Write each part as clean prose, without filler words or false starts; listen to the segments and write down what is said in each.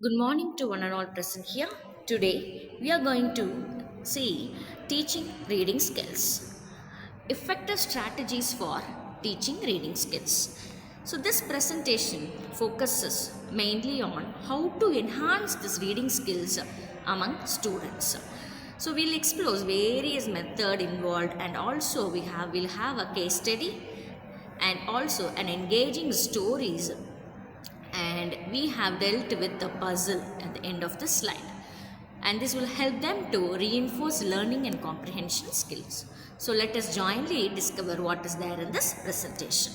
Good morning to one and all present here. Today we are going to see teaching reading skills. Effective strategies for teaching reading skills. So this presentation focuses mainly on how to enhance this reading skills among students. So we'll explore various methods involved, and also we'll have a case study and also an engaging stories, and we have dealt with the puzzle at the end of the slide, and this will help them to reinforce learning and comprehension skills. So let us jointly discover what is there in this presentation.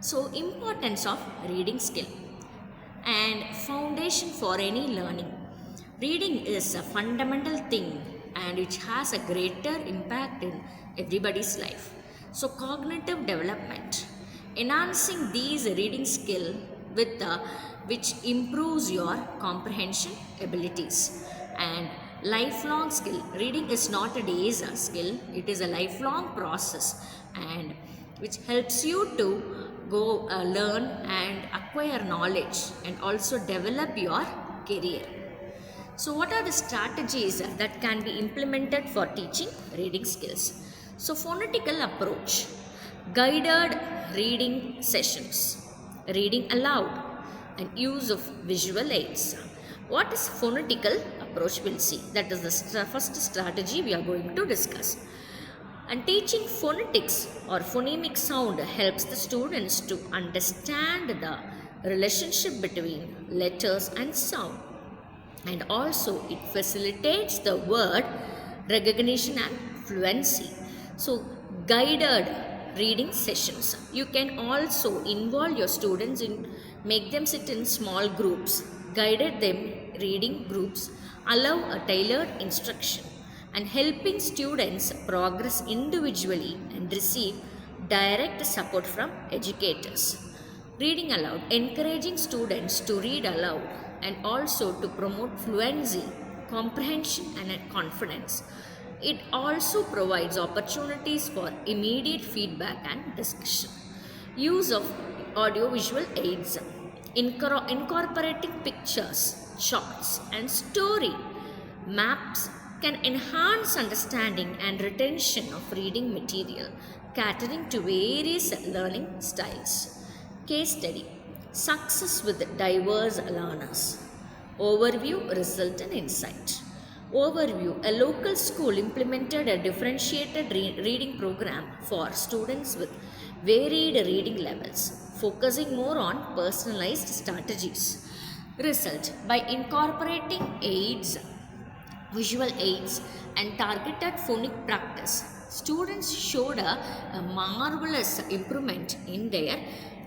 So importance of reading skill and foundation for any learning. Reading is a fundamental thing and it has a greater impact in everybody's life. So cognitive development, enhancing these reading skill with the which improves your comprehension abilities. And lifelong skill, reading is not a day's skill, it is a lifelong process, and which helps you to go learn and acquire knowledge and also develop your career. So what are the strategies that can be implemented for teaching reading skills? So phonetical approach, guided reading sessions, reading aloud, and use of visual aids. What is phonetical approach? We'll see. That is the first strategy we are going to discuss. And teaching phonetics or phonemic sound helps the students to understand the relationship between letters and sound, and also it facilitates the word recognition and fluency. So guided reading sessions, you can also involve your students in, make them sit in small groups. Guided them reading groups allow a tailored instruction and helping students progress individually and receive direct support from educators. Reading aloud, encouraging students to read aloud and also to promote fluency, comprehension and confidence. It also provides opportunities for immediate feedback and discussion. Use of audiovisual aids, incorporating pictures, charts and story maps can enhance understanding and retention of reading material, catering to various learning styles. Case study, success with diverse learners. Overview, result and insight. Overview, a local school implemented a differentiated reading program for students with varied reading levels, focusing more on personalized strategies. Result, by incorporating aids, visual aids and targeted phonic practice, students showed a marvelous improvement in their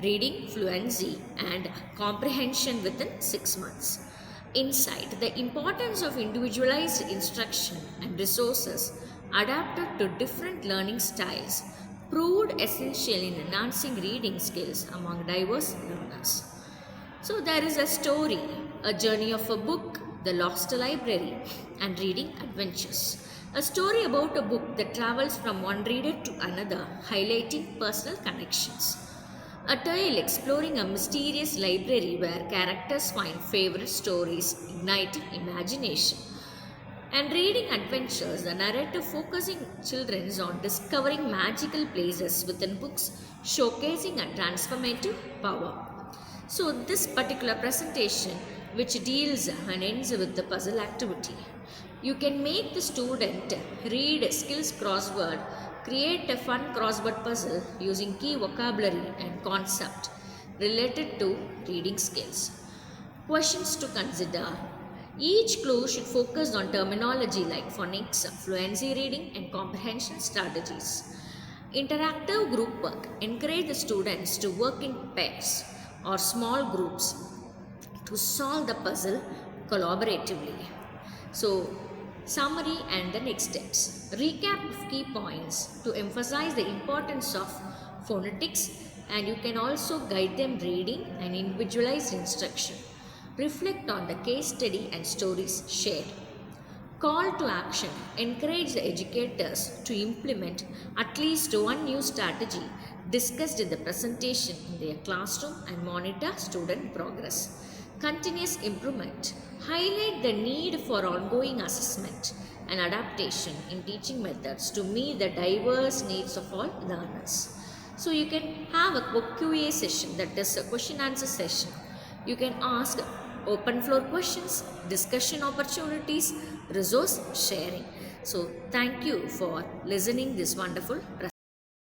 reading fluency and comprehension within 6 months. Insight, the importance of individualized instruction and resources adapted to different learning styles proved essential in enhancing reading skills among diverse learners. So there is a story, a journey of a book, The Lost Library, and Reading Adventures. A story about a book that travels from one reader to another, highlighting personal connections. A tale exploring a mysterious library where characters find favorite stories, igniting imagination. And Reading Adventures, the narrative focusing children on discovering magical places within books, showcasing a transformative power. So this particular presentation, which deals and ends with the puzzle activity, you can make the student read skills crossword, create a fun crossword puzzle using key vocabulary and concept related to reading skills. Questions to consider. Each clue should focus on terminology like phonics, fluency reading and comprehension strategies. Interactive group work, encourage the students to work in pairs or small groups to solve the puzzle collaboratively. So summary and the next steps. Recap of key points to emphasize the importance of phonetics, and you can also guide them reading and individualized instruction. Reflect on the case study and stories shared. Call to action, encourage the educators to implement at least one new strategy discussed in the presentation in their classroom and monitor student progress. continuous improvement, highlight the need for ongoing assessment and adaptation in teaching methods to meet the diverse needs of all learners. So you can have a QA session, that is a question answer session. You can ask open floor questions, discussion opportunities, resource sharing. So thank you for listening this wonderful presentation.